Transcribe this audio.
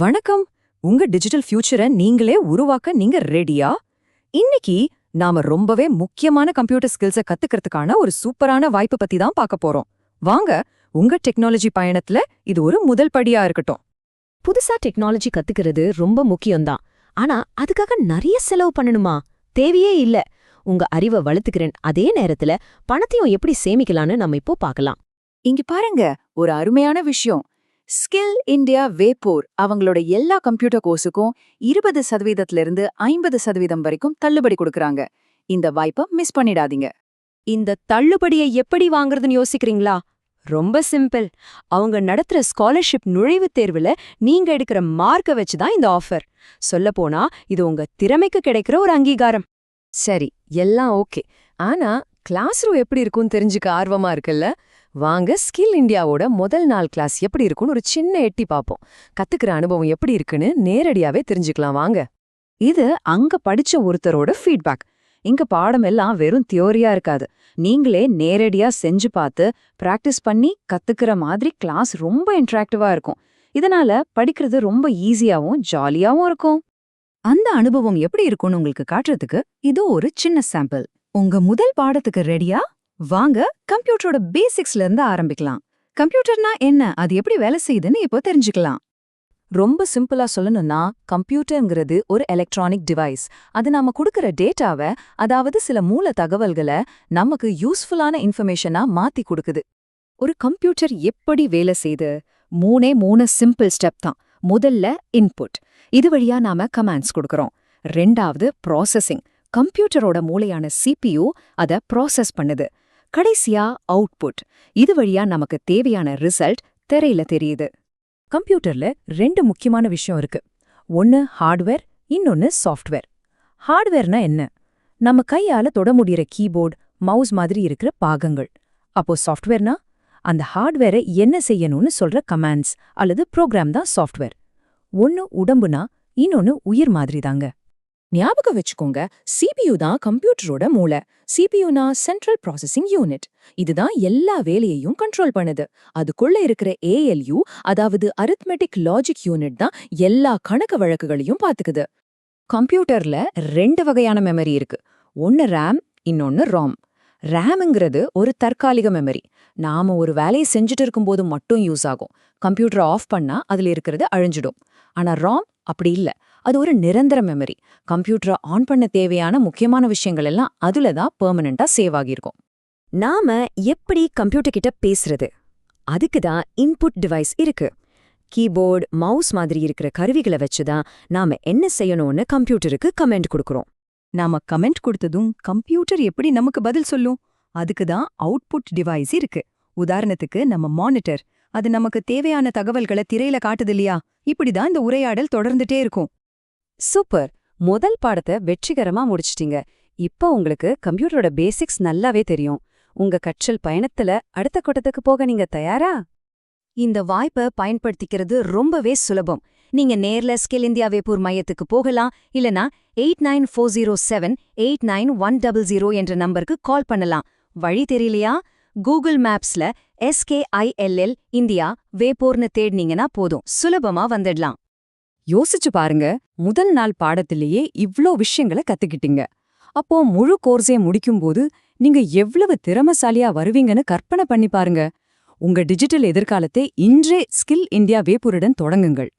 வணக்கம். உங்க டிஜிட்டல் ஃபியூச்சரை நீங்களே உருவாக்க நீங்க ரெடியா? இன்னைக்கு நாம ரொம்பவே முக்கியமான கம்ப்யூட்டர் ஸ்கில்ஸை கத்துக்கிறதுக்கான ஒரு சூப்பரான வாய்ப்பு பத்தி தான் பார்க்க போறோம். வாங்க, உங்க டெக்னாலஜி பயணத்துல இது ஒரு முதல் படியா இருக்கட்டும். புதுசா டெக்னாலஜி கத்துக்கிறது ரொம்ப முக்கியம்தான். ஆனா அதுக்காக நிறைய செலவு பண்ணணுமா? தேவையே இல்ல. உங்க அறிவை வளர்த்துக்கிறேன், அதே நேரத்துல பணத்தையும் எப்படி சேமிக்கலான்னு நம்ம இப்போ பார்க்கலாம். இங்க பாருங்க, ஒரு அருமையான விஷயம். ஸ்கில் இந்தியா வேப்போர் அவங்களோட எல்லா கம்ப்யூட்டர் கோர்ஸுக்கும் 20% 50% வரைக்கும் தள்ளுபடி கொடுக்கறாங்க. இந்த வாய்ப்பை மிஸ் பண்ணிடாதீங்க. இந்த தள்ளுபடியை எப்படி வாங்குறதுன்னு யோசிக்கிறீங்களா? ரொம்ப சிம்பிள். அவங்க நடத்துற ஸ்காலர்ஷிப் நுழைவுத் தேர்வுல நீங்க எடுக்கிற மார்க்கை வச்சுதான் இந்த ஆஃபர். சொல்லப்போனா இது உங்க திறமைக்கு கிடைக்கிற ஒரு அங்கீகாரம். சரி, எல்லாம் ஓகே. ஆனா கிளாஸ் ரூம் எப்படி இருக்கும்னு தெரிஞ்சுக்க ஆர்வமா இருக்குல்ல? வாங்க, ஸ்கில் இந்தியாவோட முதல் நாள் கிளாஸ் எப்படி இருக்குன்னு ஒரு சின்ன எட்டி பார்ப்போம். கத்துக்கிற அனுபவம் எப்படி இருக்குன்னு நேரடியாவே தெரிஞ்சுக்கலாம் வாங்க. இது அங்க படிச்ச ஒருத்தரோட ஃபீட்பேக். இங்க பாடம் எல்லாம் வெறும் தியோரியா இருக்காது. நீங்களே நேரடியா செஞ்சு பார்த்து பிராக்டிஸ் பண்ணி கத்துக்கிற மாதிரி கிளாஸ் ரொம்ப இன்டராக்டிவா இருக்கும். இதனால படிக்கிறது ரொம்ப ஈஸியாவும் ஜாலியாவும் இருக்கும். அந்த அனுபவம் எப்படி இருக்கும்னு உங்களுக்கு காட்டுறதுக்கு இது ஒரு சின்ன சாம்பிள். உங்க முதல் பாடத்துக்கு ரெடியா? வாங்க, கம்ப்யூட்டரோட பேசிக்ஸ்ல இருந்து ஆரம்பிக்கலாம். கம்ப்யூட்டர்னா என்ன, அது எப்படி வேலை செய்யுதுன்னு இப்போ தெரிஞ்சுக்கலாம். ரொம்ப சிம்பிளா சொல்லணும்னா, கம்ப்யூட்டர்ங்கிறது ஒரு எலக்ட்ரானிக் டிவைஸ். அது நாம கொடுக்கற டேட்டாவை, அதாவது சில மூல தகவல்களை நமக்கு யூஸ்ஃபுல்லான இன்ஃபர்மேஷனா மாத்தி கொடுக்குது. ஒரு கம்ப்யூட்டர் எப்படி வேலை செய்யுது? மூணு சிம்பிள் ஸ்டெப் தான். முதல்ல இன்புட். இது வழியா நாம கமாண்ட்ஸ் கொடுக்கறோம். ரெண்டாவது ப்ராசஸிங். கம்ப்யூட்டரோட மூளையான CPU அத ப்ராசஸ் பண்ணுது. கடைசியா அவுட்புட். இது வழியா நமக்கு தேவையான ரிசல்ட் திரையில தெரியுது. கம்ப்யூட்டர்ல ரெண்டு முக்கியமான விஷயம் இருக்கு. ஒன்னு ஹார்ட்வேர், இன்னொன்னு சாஃப்ட்வேர். ஹார்ட்வேர்னா என்ன? நம்ம கையால தொட முடியற கீபோர்டு, மவுஸ் மாதிரி இருக்கிற பாகங்கள். அப்போ சாஃப்ட்வேர்னா அந்த ஹார்ட்வேரை என்ன செய்யணும்னு சொல்ற கமாண்ட்ஸ் அல்லது ப்ரோக்ராம் தான் சாஃப்ட்வேர். ஒன்னு உடம்புனா, இன்னொன்னு உயிர் மாதிரி தாங்க. ஞாபகம் வச்சுக்கோங்க, CPU தான் கம்ப்யூட்டரோட மூளை. CPUனா சென்ட்ரல் ப்ராசஸிங் யூனிட். இதுதான் எல்லா வேலையையும் கண்ட்ரோல் பண்ணுது. அதுக்குள்ள இருக்கிற ALU, அதாவது அரித்மெட்டிக் லாஜிக் யூனிட் தான் எல்லா கணக்கு வழக்குகளையும் பாத்துக்குது. கம்ப்யூட்டர்ல ரெண்டு வகையான மெமரி இருக்கு. ஒன்னு RAM, இன்னொன்னு ROM. RAMங்கிறது ஒரு தற்காலிக மெமரி. நாம ஒரு வேலையை செஞ்சுட்டு இருக்கும்போது மட்டும் யூஸ் ஆகும். கம்ப்யூட்டரை ஆஃப் பண்ணா அதுல இருக்கிறது அழிஞ்சிடும். ஆனா ROM அப்படி இல்ல. அது ஒரு நிரந்தர மெமரி. கம்ப்யூட்டரை ஆன் பண்ண தேவையான முக்கியமான விஷயங்கள் எல்லாம் அதுல தான் பெர்மனண்டா சேவ் ஆகியிருக்கும். நாம எப்படி கம்ப்யூட்டர் கிட்ட பேசுறது? அதுக்கு தான் இன்புட் டிவைஸ் இருக்கு. கீபோர்டு, மவுஸ் மாதிரி இருக்கிற கருவிகளை வச்சுதான் நாம என்ன செய்யணும்னு கம்ப்யூட்டருக்கு கமெண்ட் கொடுக்கறோம். நாம கமெண்ட் கொடுத்ததும் கம்ப்யூட்டர் எப்படி நமக்கு பதில் சொல்லும்? அதுக்கு தான் அவுட்புட் டிவைஸ் இருக்கு. உதாரணத்துக்கு நம்ம மானிட்டர். அது நமக்கு தேவையான தகவல்களை திரையில காட்டுது இல்லையா? இப்படிதான் இந்த உரையாடல் தொடர்ந்துட்டே இருக்கும். சூப்பர்! முதல் பாடத்தை வெற்றிகரமா முடிச்சிட்டீங்க. இப்போ உங்களுக்கு கம்ப்யூட்டரோட பேசிக்ஸ் நல்லாவே தெரியும். உங்க கற்றல் பயணத்துல அடுத்த கட்டத்துக்கு போக நீங்க தயாரா? இந்த வாய்ப்பை பயன்படுத்திக்கிறது ரொம்பவே சுலபம். நீங்க நேர்ல ஸ்கில் இந்தியா வேப்பூர் மையத்துக்கு போகலாம். இல்லனா 8940789100 என்ற நம்பருக்கு கால் பண்ணலாம். வழி தெரியலையா? கூகுள் மேப்ஸ்ல SKILL இந்தியா வேப்பூர்னு தேடினீங்கன்னா போதும், சுலபமா வந்துடலாம். யோசிச்சு பாருங்க, முதல் நாள் பாடத்திலேயே இவ்ளோ விஷயங்களை கத்துக்கிட்டீங்க. அப்போ முழு கோர்ஸே முடிக்கும்போது நீங்க எவ்வளவு திறமசாலியா வருவீங்கன்னு கற்பனை பண்ணி பாருங்க. உங்க டிஜிட்டல் எதிர்காலத்தை இன்றே ஸ்கில் இந்தியா வேப்பூருடன் தொடங்குங்கள்.